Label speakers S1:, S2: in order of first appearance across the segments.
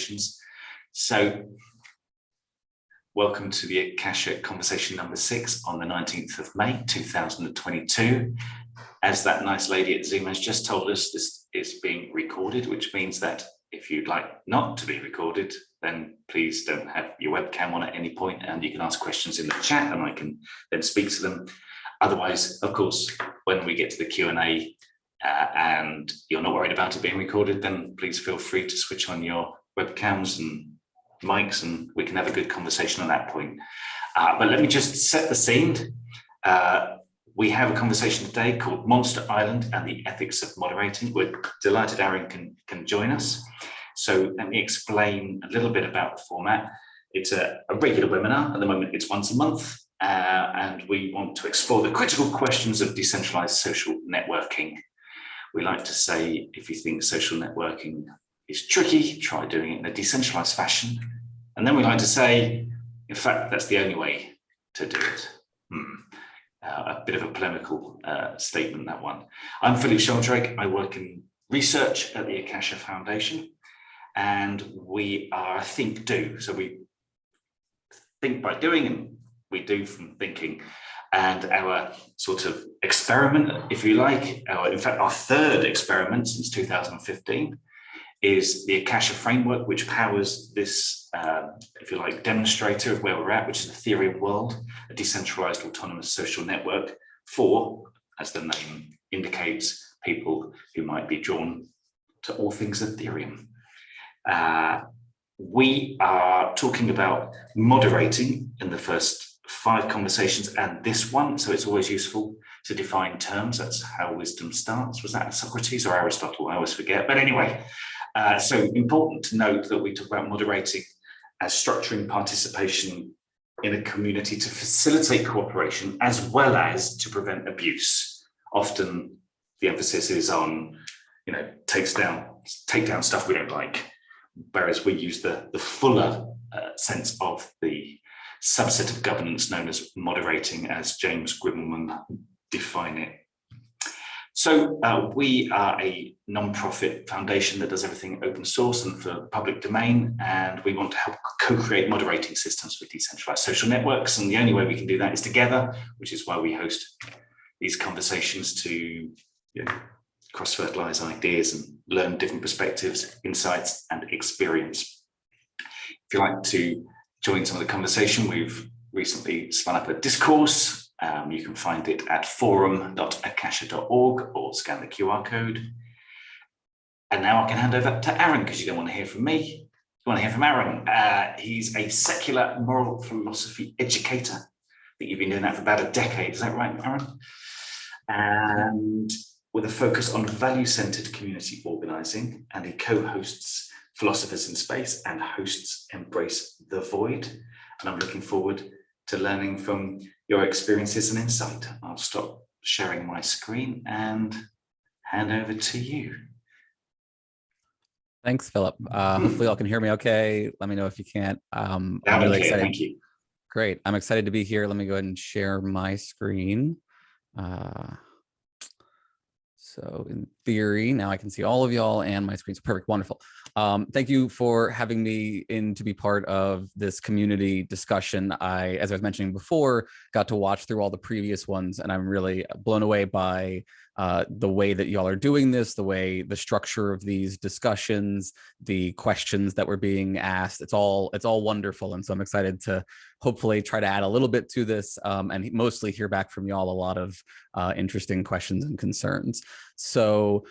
S1: Conversations. So welcome to the AKASHA Conversation number 6 on the 19th of May 2022. As that nice lady at Zoom has just told us, this is being recorded, which means that if you'd like not to be recorded, then please don't have your webcam on at any point, and you can ask questions in the chat and I can then speak to them. Otherwise, of course, when we get to the Q&A and you're not worried about it being recorded, then please feel free to switch on your webcams and mics and we can have a good conversation on that point. But let me just set the scene. We have a conversation today called Monster Island and the Ethics of Moderating. We're delighted Aaron can join us. So let me explain a little bit about the format. It's a regular webinar. At the moment, it's once a month. And we want to explore the critical questions of decentralized social networking. We like to say, if you think social networking is tricky, try doing it in a decentralized fashion. And then we like to say, in fact, that's the only way to do it. A bit of a polemical statement, that one. I'm Philip Sheldrake. I work in research at the AKASHA Foundation, and we are a think-do. So we think by doing and we do from thinking. And our sort of experiment, if you like, in fact, our third experiment since 2015 is the AKASHA framework, which powers this, if you like, demonstrator of where we're at, which is the Ethereum world, a decentralized autonomous social network for, as the name indicates, people who might be drawn to all things Ethereum. We are talking about moderating in the first 5 conversations and this one, so it's always useful to define terms. That's how wisdom starts. Was that Socrates or Aristotle? I always forget. But anyway, so important to note that we talk about moderating as structuring participation in a community to facilitate cooperation as well as to prevent abuse. Often the emphasis is on, take down stuff we don't like, whereas we use the fuller sense of the subset of governance known as moderating, as James Grimmelman define it. So we are a non-profit foundation that does everything open source and for public domain, and we want to help co-create moderating systems for decentralized social networks. And the only way we can do that is together, which is why we host these conversations to cross-fertilize ideas and learn different perspectives, insights, and experience. If you'd like to join some of the conversation, we've recently spun up a discourse. You can find it at forum.akasha.org or scan the QR code. And now I can hand over to Aaron, because you don't want to hear from me. You want to hear from Aaron. He's a secular moral philosophy educator. I think you've been doing that for about a decade. Is that right, Aaron? And with a focus on value-centered community organizing, and he co-hosts Philosophers in Space and hosts Embrace the Void. And I'm looking forward to learning from your experiences and insight. I'll stop sharing my screen and hand over to you.
S2: Thanks, Philip. Hopefully y'all can hear me okay. Let me know if you can't. I'm really excited.
S1: Thank you.
S2: Great. I'm excited to be here. Let me go ahead and share my screen. So in theory, now I can see all of y'all and my screen's perfect. Wonderful. Thank you for having me in to be part of this community discussion. As I was mentioning before, got to watch through all the previous ones, and I'm really blown away by the way that y'all are doing this, the structure of these discussions, the questions that were being asked. It's all wonderful. And so I'm excited to hopefully try to add a little bit to this and mostly hear back from y'all a lot of interesting questions and concerns. So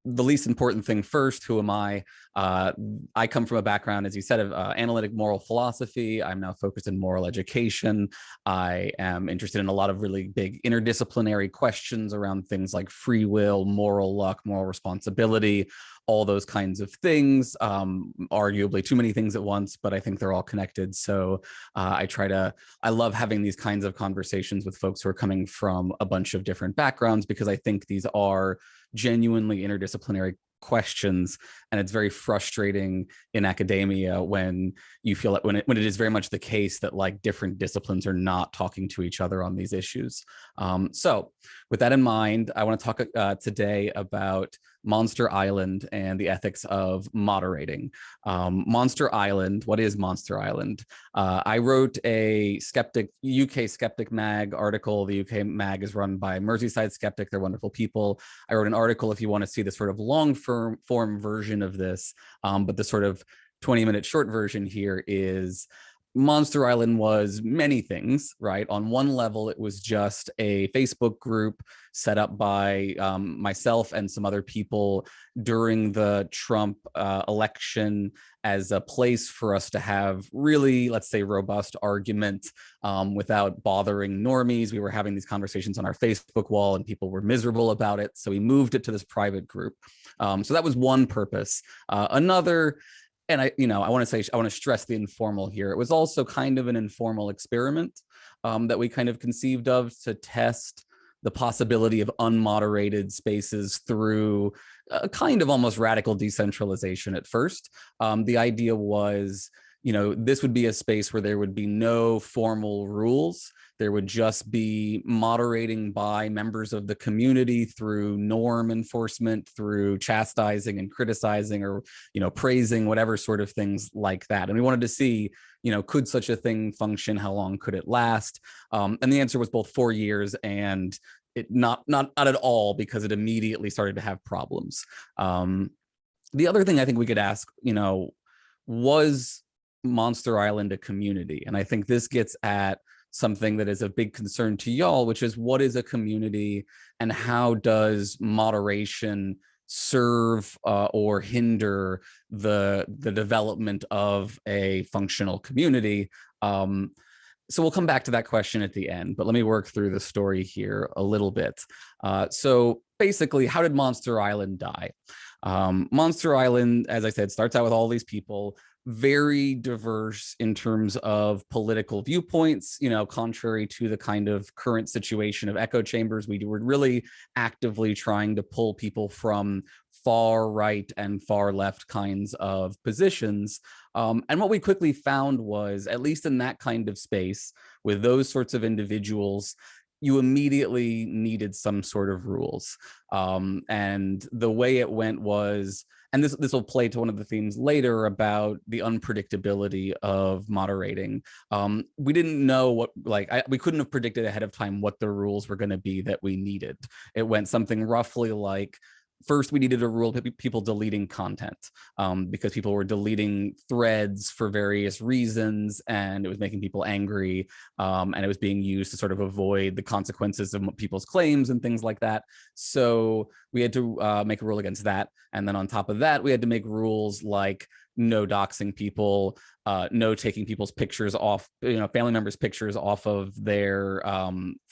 S2: the least important thing first, who am I? I come from a background, as you said, of analytic moral philosophy. I'm now focused in moral education. I am interested in a lot of really big interdisciplinary questions around things like free will, moral luck, moral responsibility, all those kinds of things, arguably too many things at once, but I think they're all connected. So I love having these kinds of conversations with folks who are coming from a bunch of different backgrounds, because I think these are genuinely interdisciplinary questions, and it's very frustrating in academia when you feel like when it is very much the case that like different disciplines are not talking to each other on these issues. So with that in mind, I want to talk today about Monster Island and the ethics of moderating. Monster Island, what is Monster Island? I wrote a UK Skeptic Mag article. The UK Mag is run by Merseyside Skeptic. They're wonderful people. I wrote an article if you want to see the sort of long form version of this, but the sort of 20-minute short version here is Monster Island was many things, right? On one level, it was just a Facebook group set up by myself and some other people during the Trump election as a place for us to have really, let's say, robust argument without bothering normies. We were having these conversations on our Facebook wall and people were miserable about it. So we moved it to this private group. So that was one purpose. Another, and I want to stress the informal here. It was also kind of an informal experiment that we kind of conceived of to test the possibility of unmoderated spaces through a kind of almost radical decentralization at first. The idea was, this would be a space where there would be no formal rules. There would just be moderating by members of the community through norm enforcement, through chastising and criticizing or, praising, whatever sort of things like that. And we wanted to see, could such a thing function? How long could it last? And the answer was both 4 years and it not at all, because it immediately started to have problems. The other thing I think we could ask, was Monster Island a community? And I think this gets at something that is a big concern to y'all, which is what is a community and how does moderation serve or hinder the development of a functional community? So we'll come back to that question at the end, but let me work through the story here a little bit. So basically, how did Monster Island die? Monster Island, as I said, starts out with all these people, very diverse in terms of political viewpoints, contrary to the kind of current situation of echo chambers. We were really actively trying to pull people from far right and far left kinds of positions. And what we quickly found was, at least in that kind of space, with those sorts of individuals, you immediately needed some sort of rules. And the way it went was, and this will play to one of the themes later about the unpredictability of moderating. We didn't know we couldn't have predicted ahead of time what the rules were going to be that we needed. It went something roughly like, first, we needed a rule to people deleting content because people were deleting threads for various reasons and it was making people angry, and it was being used to sort of avoid the consequences of people's claims and things like that. So we had to make a rule against that. And then on top of that, we had to make rules like no doxing people, no taking people's pictures off, family members' pictures off of their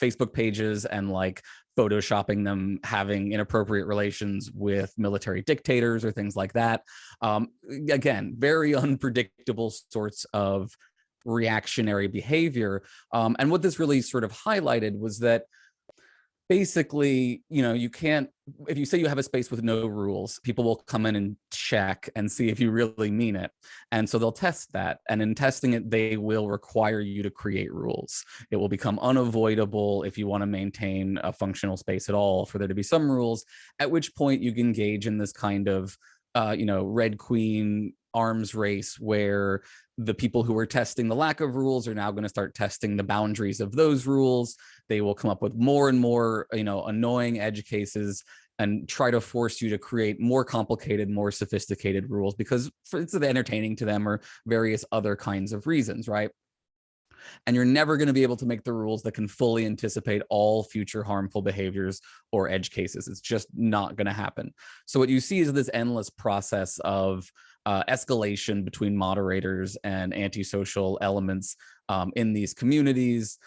S2: Facebook pages and photoshopping them having inappropriate relations with military dictators or things like that. Again, very unpredictable sorts of reactionary behavior. And what this really sort of highlighted was that basically, you can't, if you say you have a space with no rules, people will come in and check and see if you really mean it. And so they'll test that. And in testing it, they will require you to create rules. It will become unavoidable if you want to maintain a functional space at all for there to be some rules, at which point you can engage in this kind of, Red Queen arms race where the people who are testing the lack of rules are now going to start testing the boundaries of those rules. They will come up with more and more, annoying edge cases and try to force you to create more complicated, more sophisticated rules because it's entertaining to them or various other kinds of reasons, right? And you're never going to be able to make the rules that can fully anticipate all future harmful behaviors or edge cases. It's just not going to happen. So what you see is this endless process of escalation between moderators and antisocial elements in these communities.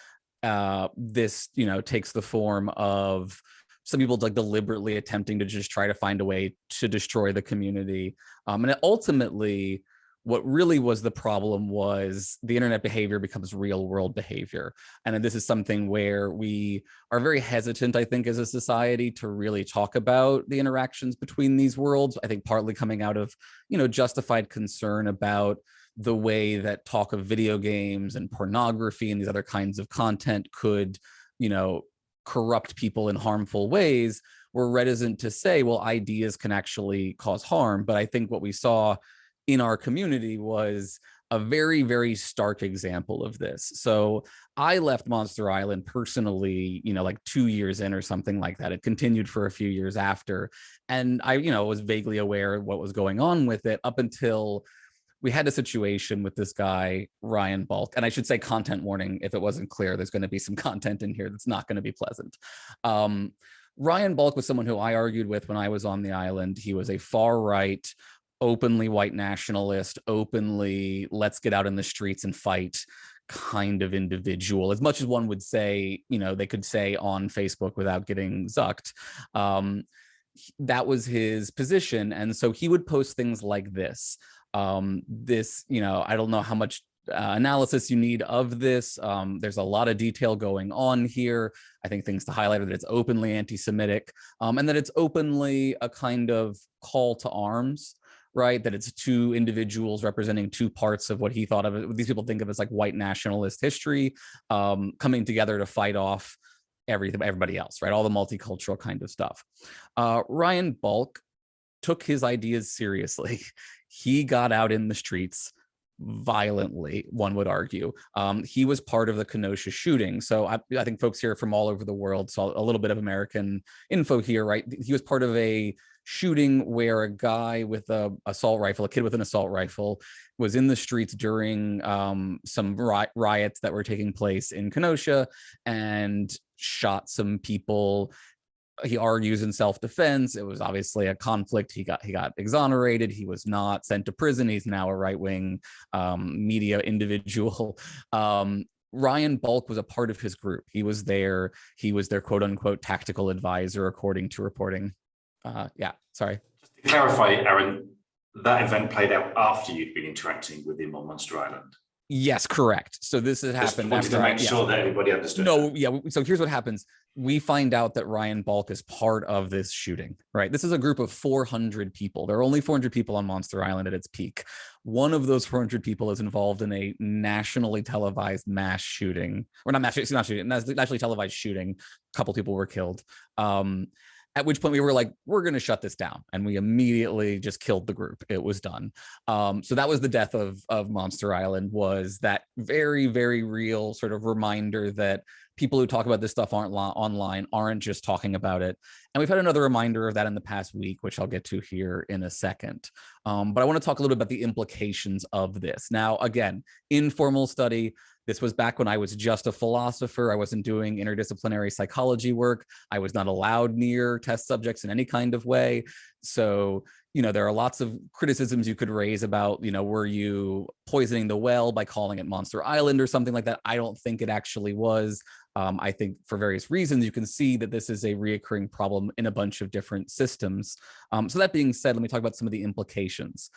S2: This, takes the form of some people deliberately attempting to just try to find a way to destroy the community. And ultimately, what really was the problem was the internet behavior becomes real world behavior. And this is something where we are very hesitant, I think, as a society to really talk about the interactions between these worlds. I think partly coming out of, justified concern about the way that talk of video games and pornography and these other kinds of content could, corrupt people in harmful ways. were reticent to say, well, ideas can actually cause harm. But I think what we saw in our community was a very, very stark example of this. So I left Monster Island personally, like 2 years in or something like that. It continued for a few years after. And I, was vaguely aware of what was going on with it up until we had a situation with this guy, Ryan Balk. And I should say content warning, if it wasn't clear, there's going to be some content in here that's not going to be pleasant. Ryan Balk was someone who I argued with when I was on the island. He was a far right, openly white nationalist, openly let's get out in the streets and fight kind of individual, as much as one would say, they could say on Facebook without getting zucked. That was his position. And so he would post things like this. I don't know how much analysis you need of this. There's a lot of detail going on here. I think things to highlight are that it's openly anti-Semitic, and that it's openly a kind of call to arms, right? That it's two individuals representing two parts of what he thought of it. These people think of as like white nationalist history, coming together to fight off everybody else, right? All the multicultural kind of stuff. Ryan Balk took his ideas seriously. He got out in the streets violently, one would argue. He was part of the Kenosha shooting. So I think folks here from all over the world saw a little bit of American info here, right? He was part of a shooting where a guy with a kid with an assault rifle was in the streets during some riots that were taking place in Kenosha and shot some people. He argues in self-defense. It was obviously a conflict. He got exonerated. He was not sent to prison. He's now a right-wing media individual. Ryan Balk was a part of his group. He was their quote unquote tactical advisor, according to reporting. Sorry.
S1: Just to clarify, Aaron, that event played out after you'd been interacting with him on Monster Island.
S2: Yes, correct. So this has happened
S1: after to make sure that everybody understood.
S2: No, yeah. So here's what happens. We find out that Ryan Balk is part of this shooting, right? This is a group of 400 people. There are only 400 people on Monster Island at its peak. One of those 400 people is involved in a nationally televised mass shooting, or not shooting, nationally televised shooting. A couple people were killed. At which point we were like, we're going to shut this down. And we immediately just killed the group. It was done. So that was the death of Monster Island, was that very, very real sort of reminder that people who talk about this stuff online aren't just talking about it. And we've had another reminder of that in the past week, which I'll get to here in a second. But I want to talk a little bit about the implications of this. Now, again, informal study. This was back when I was just a philosopher. I wasn't doing interdisciplinary psychology work. I was not allowed near test subjects in any kind of way. So, there are lots of criticisms you could raise about, were you poisoning the well by calling it Monster Island or something like that? I don't think it actually was. I think for various reasons, you can see that this is a reoccurring problem in a bunch of different systems. So that being said, let me talk about some of the implications.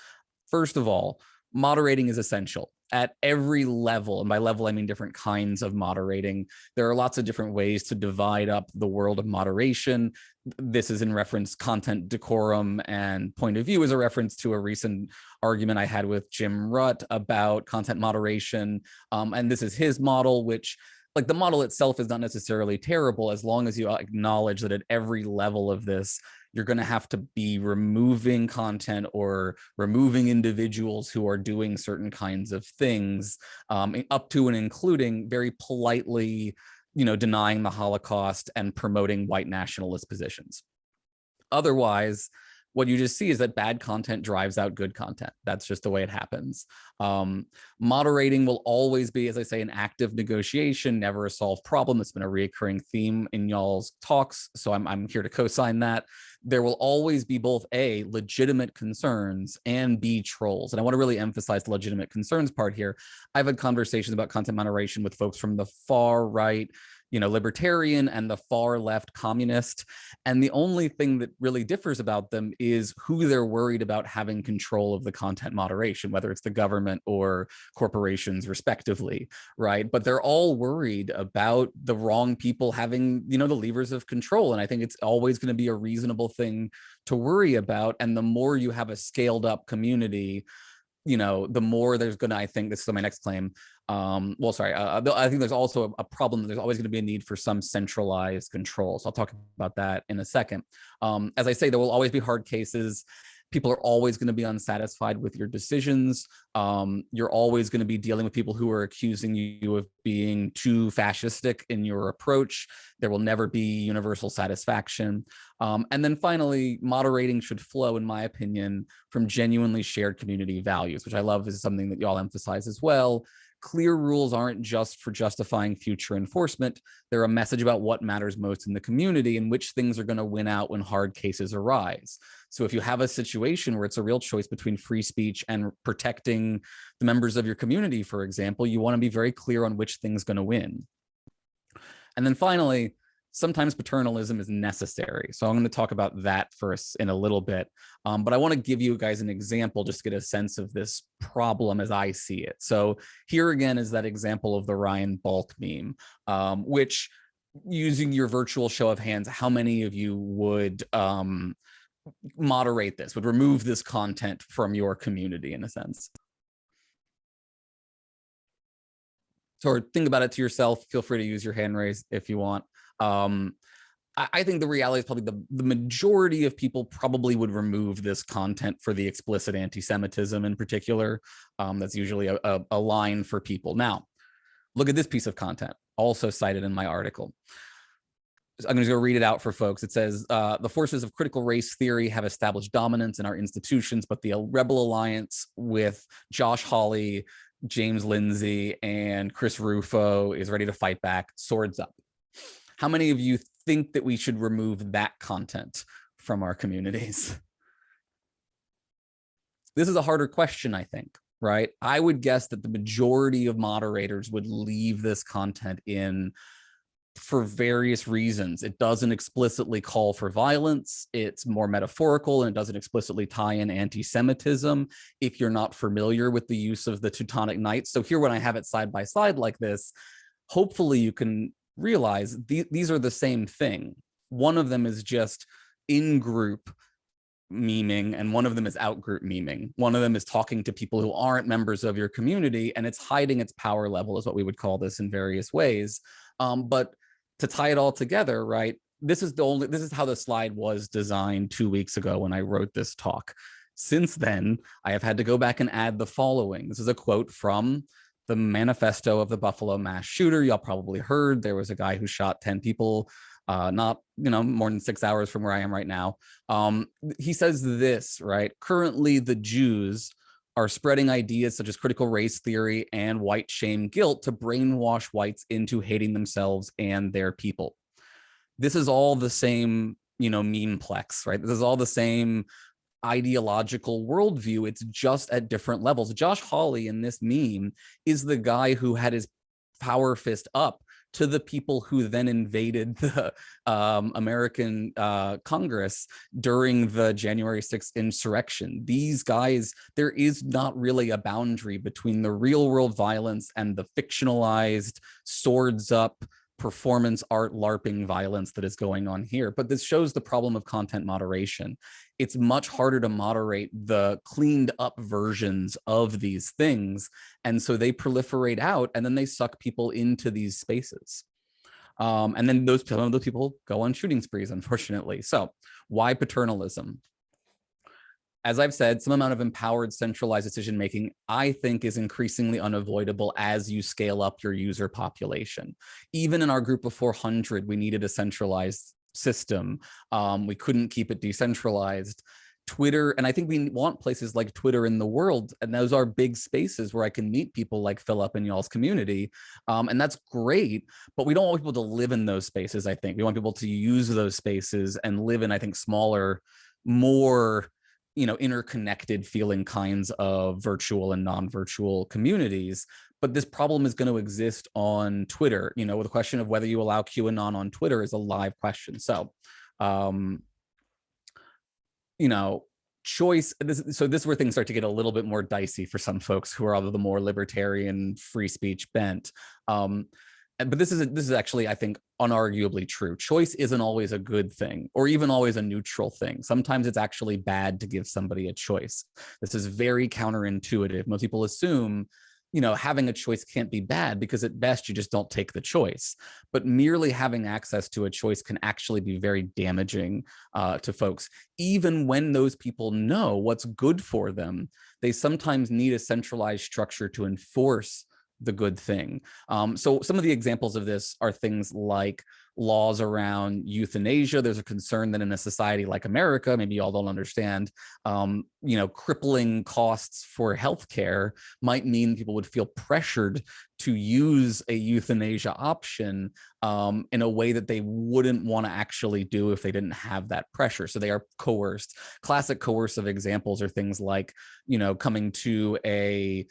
S2: First of all, moderating is essential at every level. And by level, I mean different kinds of moderating. There are lots of different ways to divide up the world of moderation. This is in reference, content decorum and point of view is a reference to a recent argument I had with Jim Rutt about content moderation. And this is his model, which like the model itself is not necessarily terrible as long as you acknowledge that at every level of this, you're going to have to be removing content or removing individuals who are doing certain kinds of things, up to and including very politely, denying the Holocaust and promoting white nationalist positions. Otherwise, what you just see is that bad content drives out good content. That's just the way it happens. Moderating will always be, as I say, an active negotiation, never a solved problem. It's been a reoccurring theme in y'all's talks, so I'm here to co-sign that. There will always be both A, legitimate concerns, and B, trolls. And I want to really emphasize the legitimate concerns part here. I've had conversations about content moderation with folks from the far right, libertarian and the far left communist. And the only thing that really differs about them is who they're worried about having control of the content moderation, whether it's the government or corporations respectively, right? But they're all worried about the wrong people having, the levers of control. And I think it's always going to be a reasonable thing to worry about. And the more you have a scaled up community, the more there's going to, I think this is my next claim. I think there's also a problem. There's always going to be a need for some centralized control. So I'll talk about that in a second. As I say, there will always be hard cases. People are always going to be unsatisfied with your decisions. You're always going to be dealing with people who are accusing you of being too fascistic in your approach. There will never be universal satisfaction. And then finally, moderating should flow, in my opinion, from genuinely shared community values, which I love is something that y'all emphasize as well. Clear rules aren't just for justifying future enforcement. They're a message about what matters most in the community and which things are going to win out when hard cases arise. So if you have a situation where it's a real choice between free speech and protecting the members of your community, for example, you want to be very clear on which thing's going to win. And then finally, sometimes paternalism is necessary. So I'm going to talk about that first in a little bit. But I want to give you guys an example just to get a sense of this problem as I see it. So here again is that example of the Ryan Balk meme, which, using your virtual show of hands, how many of you would moderate this, would remove this content from your community in a sense? Or think about it to yourself. Feel free to use your hand raise if you want. I think the reality is probably the majority of people probably would remove this content for the explicit anti-Semitism in particular. That's usually a line for people. Now, look at this piece of content, also cited in my article. I'm going to go read it out for folks. It says, the forces of critical race theory have established dominance in our institutions, but the Rebel Alliance with Josh Hawley, James Lindsay, and Chris Rufo is ready to fight back. Swords up. How many of you think that we should remove that content from our communities? This is a harder question, I think, right? I would guess that the majority of moderators would leave this content in for various reasons. It doesn't explicitly call for violence. It's more metaphorical, and it doesn't explicitly tie in anti-Semitism if you're not familiar with the use of the Teutonic Knights. So here, when I have it side by side like this, hopefully you can realize these are the same thing. One of them is just in-group memeing, and one of them is out-group memeing. One of them is talking to people who aren't members of your community, and it's hiding its power level, is what we would call this in various ways. But to tie it all together, right, this is how the slide was designed 2 weeks ago when I wrote this talk. Since then, I have had to go back and add the following. This is a quote from the manifesto of the Buffalo mass shooter. Y'all probably heard there was a guy who shot 10 people, not more than 6 hours from where I am right now. He says this, right? Currently, the Jews are spreading ideas such as critical race theory and white shame guilt to brainwash whites into hating themselves and their people. This is all the same, memeplex, right? This is all the same ideological worldview. It's just at different levels. Josh Hawley in this meme is the guy who had his power fist up to the people who then invaded the American Congress during the January 6th insurrection. These guys, there is not really a boundary between the real world violence and the fictionalized swords up performance art LARPing violence that is going on here. But this shows the problem of content moderation. It's much harder to moderate the cleaned up versions of these things. And so they proliferate out, and then they suck people into these spaces. And then some of those people go on shooting sprees, unfortunately. So why paternalism? As I've said, some amount of empowered centralized decision-making, I think, is increasingly unavoidable as you scale up your user population. Even in our group of 400, we needed a centralized system. We couldn't keep it decentralized. Twitter, and I think we want places like Twitter in the world, and those are big spaces where I can meet people like Philip and y'all's community, and that's great, but we don't want people to live in those spaces, I think. We want people to use those spaces and live in, I think, smaller, more interconnected feeling kinds of virtual and non-virtual communities. But this problem is going to exist on Twitter. The question of whether you allow QAnon on Twitter is a live question. So, choice. This is where things start to get a little bit more dicey for some folks who are of the more libertarian free speech bent. but this is actually, I think, unarguably true. Choice isn't always a good thing or even always a neutral thing. Sometimes it's actually bad to give somebody a choice. This is very counterintuitive. Most people assume, having a choice can't be bad because at best you just don't take the choice. But merely having access to a choice can actually be very damaging to folks. Even when those people know what's good for them, they sometimes need a centralized structure to enforce the good thing. So some of the examples of this are things like laws around euthanasia. There's a concern that in a society like America, maybe y'all don't understand, crippling costs for healthcare might mean people would feel pressured to use a euthanasia option in a way that they wouldn't want to actually do if they didn't have that pressure. So they are coerced. Classic coercive examples are things like, coming to a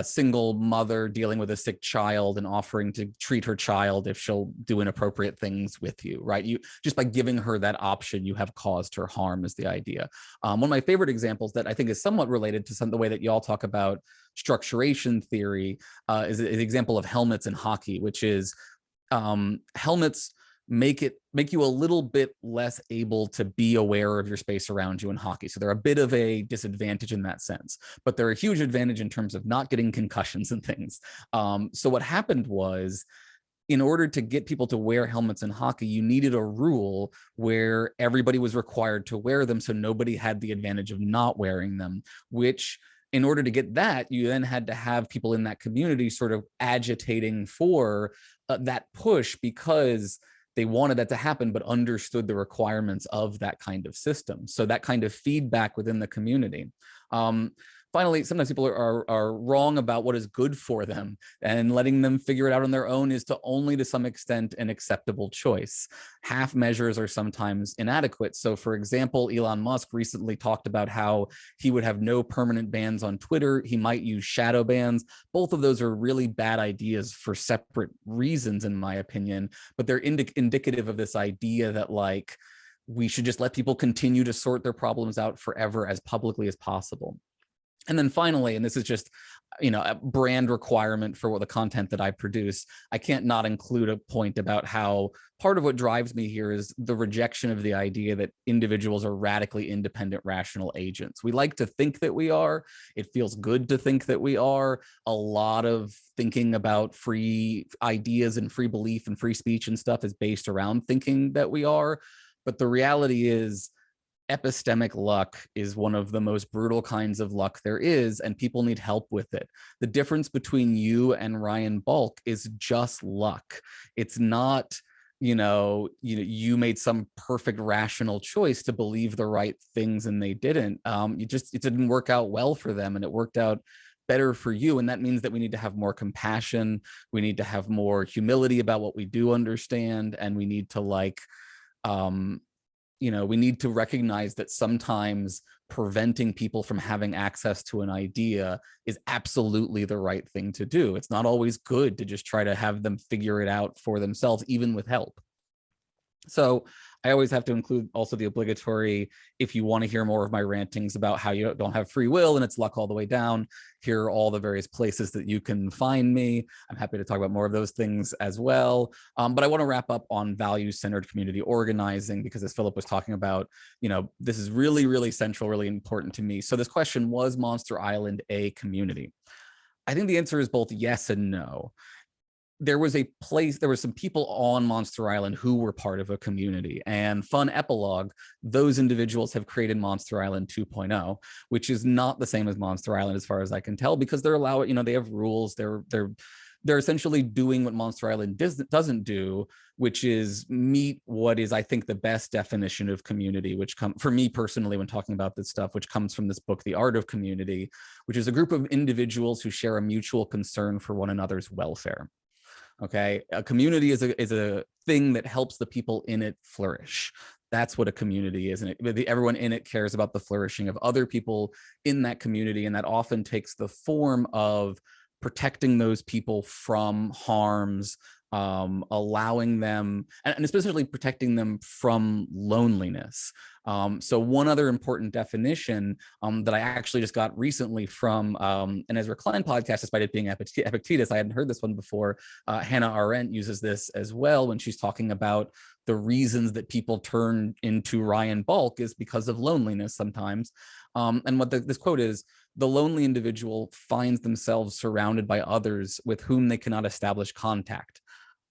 S2: single mother dealing with a sick child and offering to treat her child if she'll do inappropriate things with you, right? You just by giving her that option, you have caused her harm is the idea. One of my favorite examples that I think is somewhat related to the way that y'all talk about structuration theory is an example of helmets in hockey, which is helmets make you a little bit less able to be aware of your space around you in hockey. So they're a bit of a disadvantage in that sense, but they're a huge advantage in terms of not getting concussions and things. So what happened was, in order to get people to wear helmets in hockey, you needed a rule where everybody was required to wear them, so nobody had the advantage of not wearing them, which in order to get that, you then had to have people in that community sort of agitating for that push because they wanted that to happen, but understood the requirements of that kind of system. So that kind of feedback within the community. Finally, sometimes people are wrong about what is good for them, and letting them figure it out on their own is to some extent an acceptable choice. Half measures are sometimes inadequate. So for example, Elon Musk recently talked about how he would have no permanent bans on Twitter. He might use shadow bans. Both of those are really bad ideas for separate reasons, in my opinion, but they're indicative of this idea that we should just let people continue to sort their problems out forever as publicly as possible. And then finally, and this is just, a brand requirement for the content that I produce, I can't not include a point about how part of what drives me here is the rejection of the idea that individuals are radically independent, rational agents. We like to think that we are. It feels good to think that we are. A lot of thinking about free ideas and free belief and free speech and stuff is based around thinking that we are. But the reality is, epistemic luck is one of the most brutal kinds of luck there is, and people need help with it. The difference between you and Ryan Balk is just luck. It's not, you made some perfect rational choice to believe the right things and they didn't. It didn't work out well for them, and it worked out better for you. And that means that we need to have more compassion. We need to have more humility about what we do understand, and we need to we need to recognize that sometimes preventing people from having access to an idea is absolutely the right thing to do. It's not always good to just try to have them figure it out for themselves, even with help. So I always have to include also the obligatory, if you want to hear more of my rantings about how you don't have free will and it's luck all the way down, here are all the various places that you can find me. I'm happy to talk about more of those things as well. But I want to wrap up on value-centered community organizing, because as Philip was talking about, this is really, really central, really important to me. So this question, was Monster Island a community? I think the answer is both yes and no. There was some people on Monster Island who were part of a community, and fun epilogue, those individuals have created Monster Island 2.0, which is not the same as Monster Island as far as I can tell, because they have rules. They're essentially doing what Monster Island doesn't do, which is meet what is, I think, the best definition of community, which for me personally, when talking about this stuff, which comes from this book, The Art of Community, which is a group of individuals who share a mutual concern for one another's welfare. Okay, a community is a thing that helps the people in it flourish. That's what a community is, and everyone in it cares about the flourishing of other people in that community, and that often takes the form of protecting those people from harms, allowing them, and especially protecting them from loneliness. So one other important definition that I actually just got recently from an Ezra Klein podcast, despite it being Epictetus, I hadn't heard this one before. Hannah Arendt uses this as well when she's talking about the reasons that people turn into Ryan Balk is because of loneliness sometimes. And what this quote is, the lonely individual finds themselves surrounded by others with whom they cannot establish contact,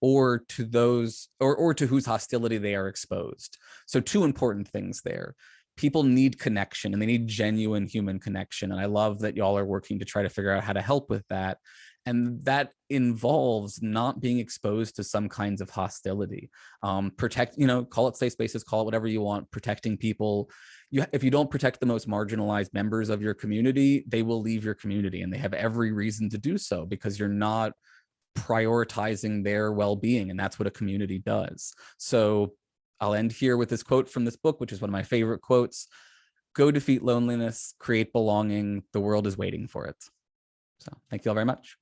S2: or to those or to whose hostility they are exposed. So two important things there. People need connection, and they need genuine human connection. And I love that y'all are working to try to figure out how to help with that. And that involves not being exposed to some kinds of hostility. Protect, call it safe spaces, call it whatever you want, protecting people. If you don't protect the most marginalized members of your community, they will leave your community, and they have every reason to do so because you're not prioritizing their well-being, and that's what a community does. So I'll end here with this quote from this book, which is one of my favorite quotes. Go defeat loneliness, create belonging. The world is waiting for it. So thank you all very much.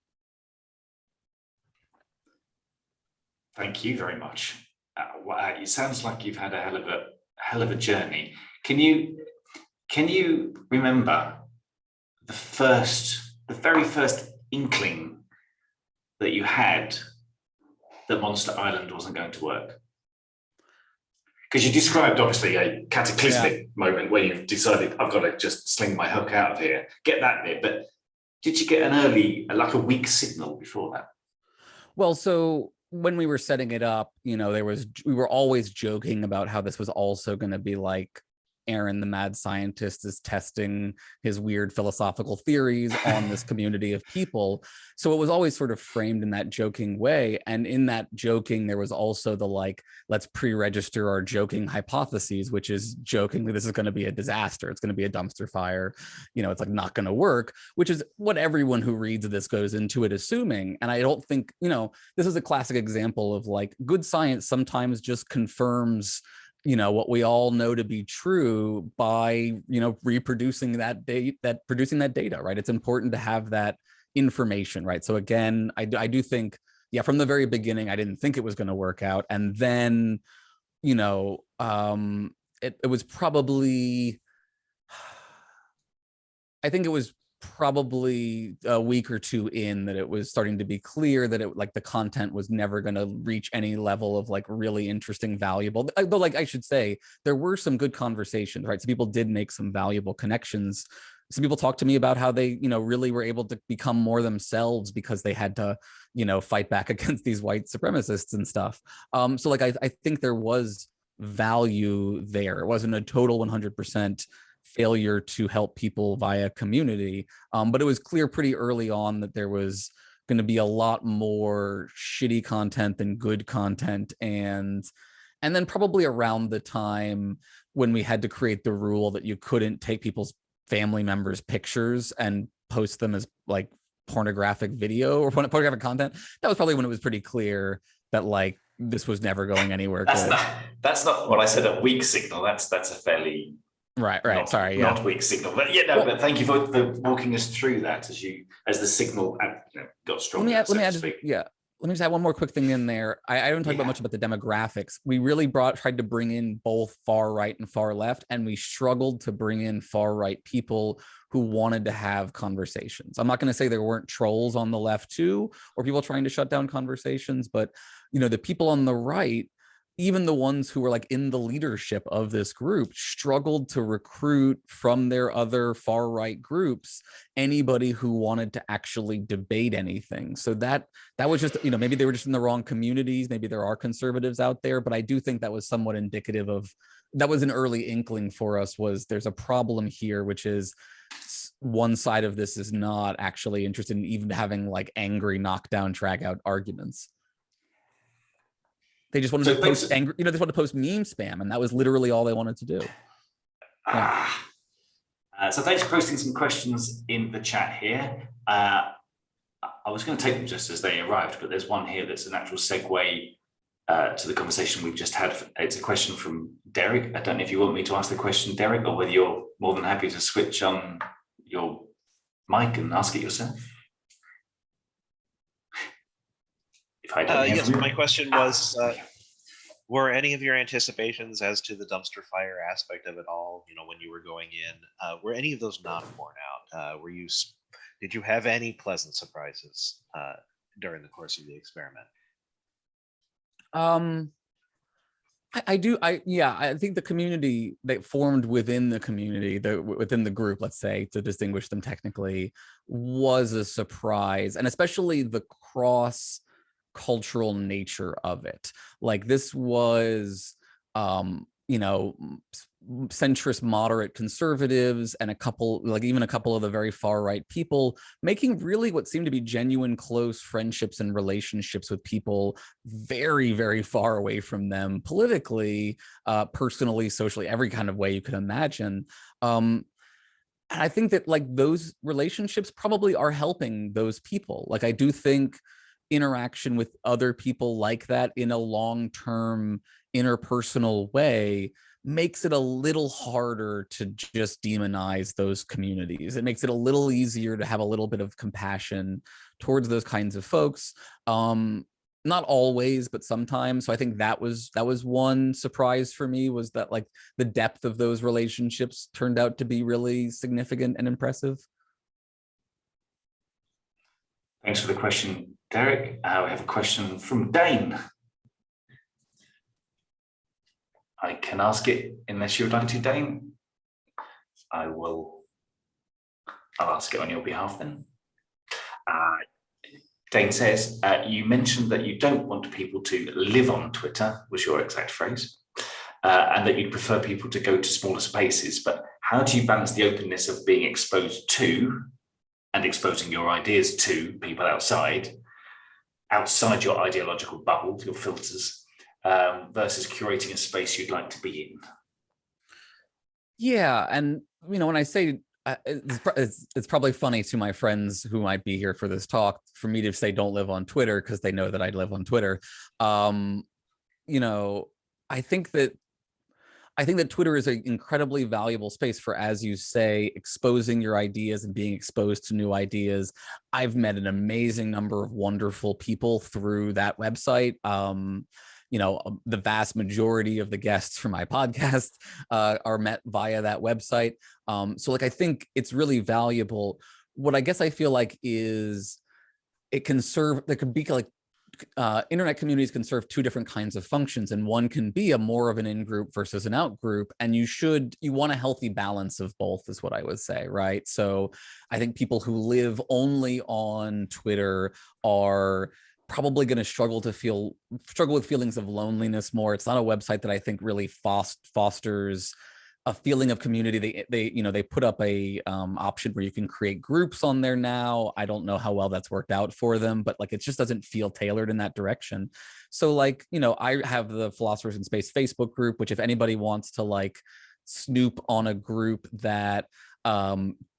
S1: Thank you very much. It sounds like you've had a hell of a journey. Can you remember the very first inkling that you had that Monster Island wasn't going to work? Because you described obviously a cataclysmic moment where you decided, I've got to just sling my hook out of here, get that bit. But did you get an early, like a weak signal before that?
S2: Well, so when we were setting it up, we were always joking about how this was also going to be like Aaron, the mad scientist, is testing his weird philosophical theories on this community of people. So it was always sort of framed in that joking way. And in that joking, there was also the let's pre-register our joking hypotheses, which is jokingly, this is going to be a disaster. It's going to be a dumpster fire. It's not going to work, which is what everyone who reads this goes into it assuming. And I don't think, this is a classic example of good science sometimes just confirms what we all know to be true by, reproducing producing that data, right? It's important to have that information, right? So again, I do think, from the very beginning, I didn't think it was going to work out. And then, it was probably, I think it was probably a week or two in that it was starting to be clear that the content was never going to reach any level of really interesting, valuable, though I should say there were some good conversations, right? So people did make some valuable connections. Some people talked to me about how they, really were able to become more themselves because they had to, fight back against these white supremacists and stuff. So I think there was value there. It wasn't a total 100% failure to help people via community. But it was clear pretty early on that there was going to be a lot more shitty content than good content. And then probably around the time when we had to create the rule that you couldn't take people's family members' pictures and post them as pornographic video or pornographic content, that was probably when it was pretty clear that this was never going anywhere.
S1: That's not what I said, a weak signal. That's a fairly
S2: right. Sorry,
S1: not weak signal, but but thank you for walking us through that as the signal got stronger. Let
S2: me just add one more quick thing in there. I don't talk about much about the demographics. We really tried to bring in both far right and far left, and we struggled to bring in far right people who wanted to have conversations. I'm not going to say there weren't trolls on the left too, or people trying to shut down conversations, but the people on the right, even the ones who were in the leadership of this group, struggled to recruit from their other far right groups anybody who wanted to actually debate anything. So that was just, maybe they were just in the wrong communities. Maybe there are conservatives out there, but I do think that was somewhat indicative of, that was an early inkling for us, was there's a problem here, which is one side of this is not actually interested in even having angry knockdown, drag out arguments. They just wanted to post angry, they just wanted to post meme spam, and that was literally all they wanted to do.
S1: So thanks for posting some questions in the chat here. I was going to take them just as they arrived, but there's one here that's a natural segue to the conversation we've just had. It's a question from Derek. I don't know if you want me to ask the question, Derek, or whether you're more than happy to switch on your mic and ask it yourself. If I don't hear
S3: Yes,
S1: from you.
S3: my question was, were any of your anticipations as to the dumpster fire aspect of it all, when you were going in, were any of those not borne out? Did you have any pleasant surprises during the course of the experiment?
S2: I think the community that formed within the community, within the group, let's say, to distinguish them technically, was a surprise, and especially the cross cultural nature of it. Like, this was centrist moderate conservatives and even a couple of the very far right people making really what seemed to be genuine close friendships and relationships with people very, very far away from them politically, personally, socially, every kind of way you could imagine. And I think that those relationships probably are helping those people. Like, I do think interaction with other people like that in a long-term interpersonal way makes it a little harder to just demonize those communities. It makes it a little easier to have a little bit of compassion towards those kinds of folks. Not always, but sometimes. So I think that was one surprise for me, was that the depth of those relationships turned out to be really significant and impressive.
S1: Thanks for the question, Derek. We have a question from Dane. I can ask it unless you would like to, Dane. I'll ask it on your behalf then. Dane says, you mentioned that you don't want people to live on Twitter, was your exact phrase, and that you'd prefer people to go to smaller spaces. But how do you balance the openness of being exposed to and exposing your ideas to people outside your ideological bubble, your filters, versus curating a space you'd like to be in?
S2: Yeah, and when I say it's probably funny to my friends who might be here for this talk for me to say don't live on Twitter, because they know that I live on Twitter. I think that Twitter is an incredibly valuable space for, as you say, exposing your ideas and being exposed to new ideas. I've met an amazing number of wonderful people through that website. The vast majority of the guests for my podcast are met via that website. So I think it's really valuable. What I guess I feel like is it can serve, there could be internet communities can serve two different kinds of functions, and one can be a more of an in-group versus an out-group, and you want a healthy balance of both, is what I would say, right? So I think people who live only on Twitter are probably going to struggle with feelings of loneliness more. It's not a website that I think really fosters a feeling of community. They put up a option where you can create groups on there now. I don't know how well that's worked out for them, but it just doesn't feel tailored in that direction. So I have the Philosophers in Space Facebook group, which if anybody wants to snoop on a group that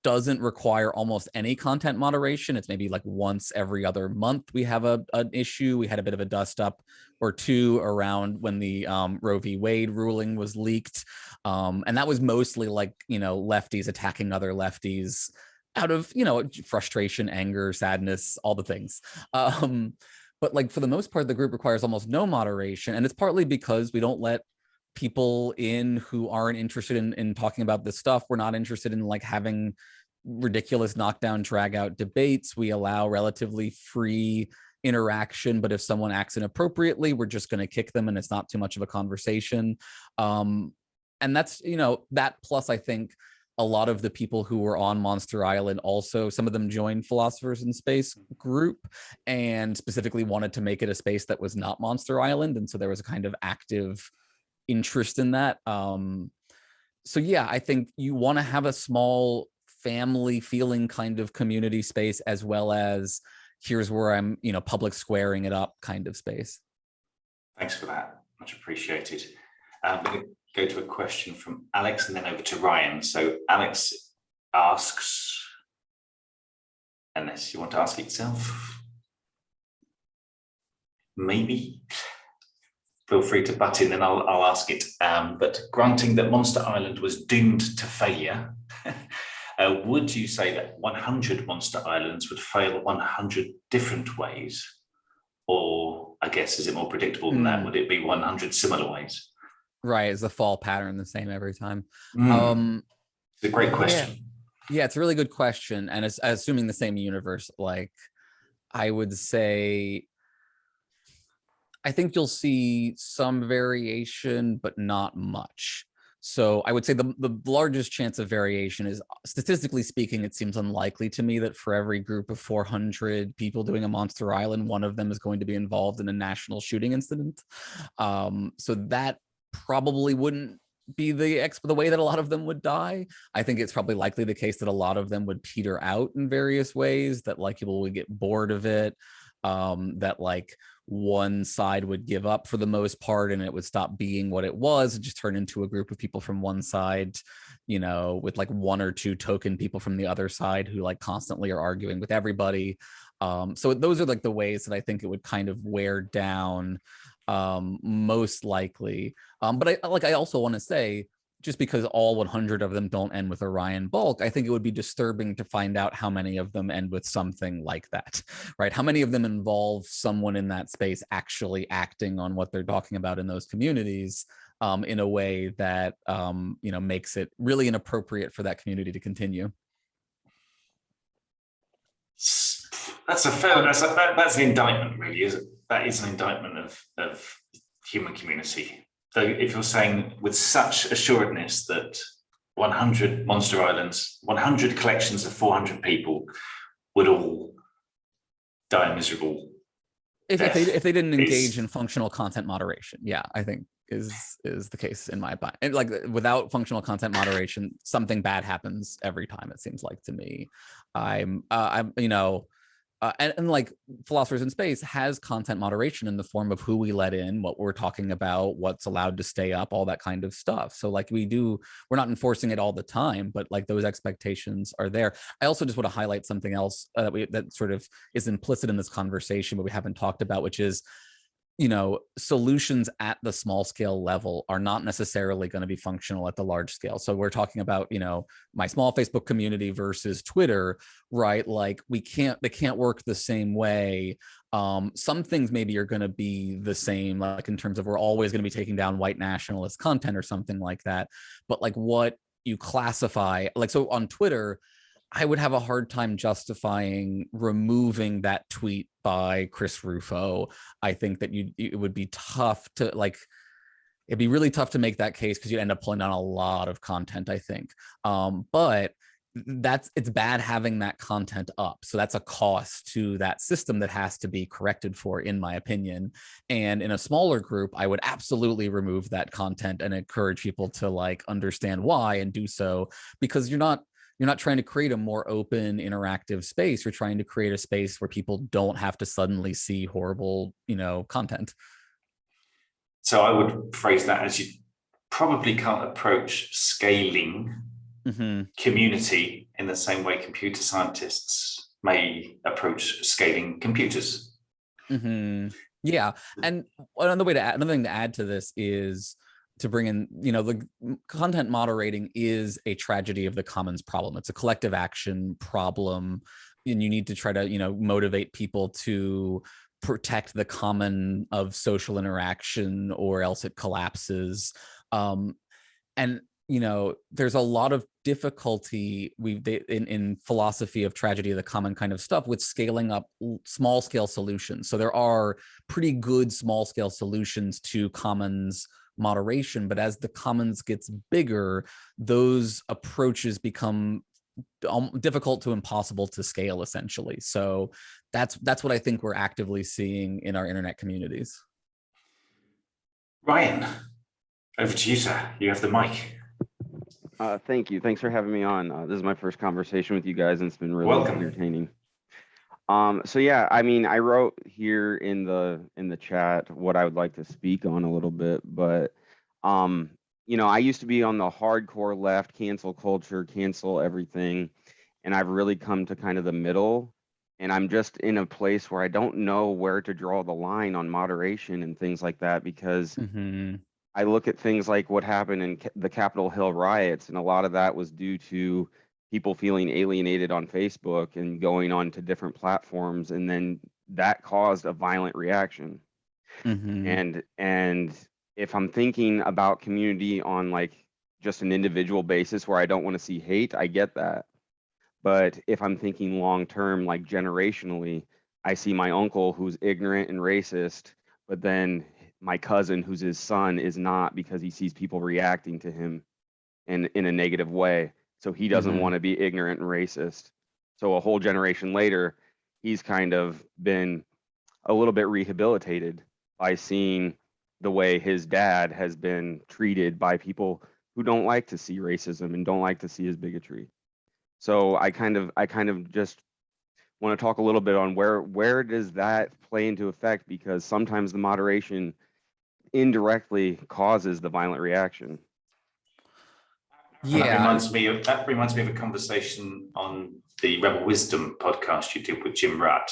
S2: doesn't require almost any content moderation, it's maybe once every other month we have an issue. We had a bit of a dust up or two around when the Roe v. Wade ruling was leaked, and that was mostly lefties attacking other lefties out of frustration, anger, sadness, all the things. But for the most part, the group requires almost no moderation, and it's partly because we don't let people in who aren't interested in talking about this stuff. We're not interested in having ridiculous knockdown, drag out debates. We allow relatively free interaction, but if someone acts inappropriately, we're just going to kick them, and it's not too much of a conversation. And that's, that plus I think a lot of the people who were on Monster Island also, some of them joined Philosophers in Space group and specifically wanted to make it a space that was not Monster Island. And so there was a kind of active interest in that. So yeah, I think you want to have a small family feeling kind of community space, as well as here's where I'm, public squaring it up kind of space.
S1: Thanks for that. Much appreciated. I'm going to go to a question from Alex and then over to Ryan. So Alex asks, unless you want to ask it yourself, maybe. Feel free to butt in and I'll ask it. But granting that Monster Island was doomed to failure, would you say that 100 Monster Islands would fail 100 different ways? Or I guess, is it more predictable than that? Would it be 100 similar ways?
S2: Right. Is the fall pattern the same every time?
S1: It's a great question.
S2: Yeah, it's a really good question. And it's assuming the same universe, like I would say, I think you'll see some variation, but not much. So I would say the largest chance of variation is, statistically speaking, it seems unlikely to me that for every group of 400 people doing a Monster Island, one of them is going to be involved in a national shooting incident. So that probably wouldn't be the way that a lot of them would die. I think it's probably likely the case that a lot of them would peter out in various ways, that like people would get bored of it, that like one side would give up for the most part and it would stop being what it was and just turn into a group of people from one side, you know, with like one or two token people from the other side who like constantly are arguing with everybody. So those are like the ways that I think it would kind of wear down, most likely. But I also want to say, just because all 100 of them don't end with Orion bulk, I think it would be disturbing to find out how many of them end with something like that, right? How many of them involve someone in that space actually acting on what they're talking about in those communities, in a way that, you know, makes it really inappropriate for that community to continue.
S1: That's that's an indictment, really, is it? That is an indictment of human community. So if you're saying with such assuredness that 100 Monster Islands, 100 collections of 400 people would all die a miserable death,
S2: if they didn't engage in functional content moderation, yeah, I think is the case in my opinion. And like without functional content moderation, something bad happens every time, it seems like to me. I'm you know, and like Philosophers in Space has content moderation in the form of who we let in, what we're talking about, what's allowed to stay up, all that kind of stuff. So like we're not enforcing it all the time, but like those expectations are there. I also just want to highlight something else that sort of is implicit in this conversation, but we haven't talked about, which is, you know, solutions at the small scale level are not necessarily going to be functional at the large scale. So we're talking about, you know, my small Facebook community versus Twitter, right? Like they can't work the same way. Some things maybe are going to be the same, like in terms of we're always going to be taking down white nationalist content or something like that. But like what you classify, like, so on Twitter, I would have a hard time justifying removing that tweet by Chris Rufo. I think that it would be tough to like, it'd be really tough to make that case because you'd end up pulling down a lot of content, I think. But it's bad having that content up. So that's a cost to that system that has to be corrected for, in my opinion. And in a smaller group, I would absolutely remove that content and encourage people to like understand why and do so, because you're not trying to create a more open, interactive space. You're trying to create a space where people don't have to suddenly see horrible, you know, content.
S1: So I would phrase that as you probably can't approach scaling community in the same way computer scientists may approach scaling computers.
S2: Yeah, and another thing to add to this is to bring in, you know, the content moderating is a tragedy of the commons problem. It's a collective action problem, and you need to try to, you know, motivate people to protect the common of social interaction, or else it collapses. And you know, there's a lot of difficulty in philosophy of tragedy of the common kind of stuff with scaling up small scale solutions. So there are pretty good small scale solutions to commons moderation, but as the commons gets bigger, those approaches become difficult to impossible to scale, essentially. So that's what I think we're actively seeing in our internet communities.
S1: Ryan, over to you, sir. You have the mic.
S4: Thank you. Thanks for having me on. This is my first conversation with you guys, and it's been really entertaining. So yeah, I mean, I wrote here in the chat what I would like to speak on a little bit, but you know, I used to be on the hardcore left, cancel culture, cancel everything, and I've really come to kind of the middle, and I'm just in a place where I don't know where to draw the line on moderation and things like that, because I look at things like what happened in the Capitol Hill riots, and a lot of that was due to people feeling alienated on Facebook and going on to different platforms, and then that caused a violent reaction. And if I'm thinking about community on like just an individual basis where I don't want to see hate, I get that. But if I'm thinking long term, like generationally, I see my uncle who's ignorant and racist, but then my cousin who's his son is not, because he sees people reacting to him in a negative way. So he doesn't want to be ignorant and racist. So a whole generation later, he's kind of been a little bit rehabilitated by seeing the way his dad has been treated by people who don't like to see racism and don't like to see his bigotry. So I kind of just want to talk a little bit on where does that play into effect, because sometimes the moderation indirectly causes the violent reaction.
S1: Yeah, that reminds me of a conversation on the Rebel Wisdom podcast you did with Jim Rutt,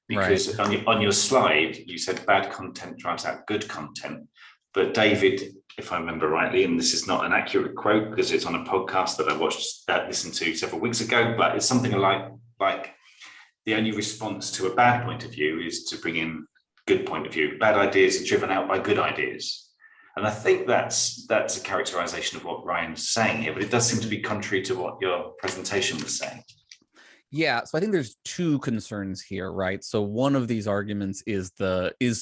S1: because on your slide you said bad content drives out good content, but David, if I remember rightly, and this is not an accurate quote because it's on a podcast that I listened to several weeks ago, but it's something like the only response to a bad point of view is to bring in good point of view. Bad ideas are driven out by good ideas. And I think that's a characterization of what Ryan's saying here, but it does seem to be contrary to what your presentation was saying.
S2: Yeah, so I think there's two concerns here, right? So one of these arguments is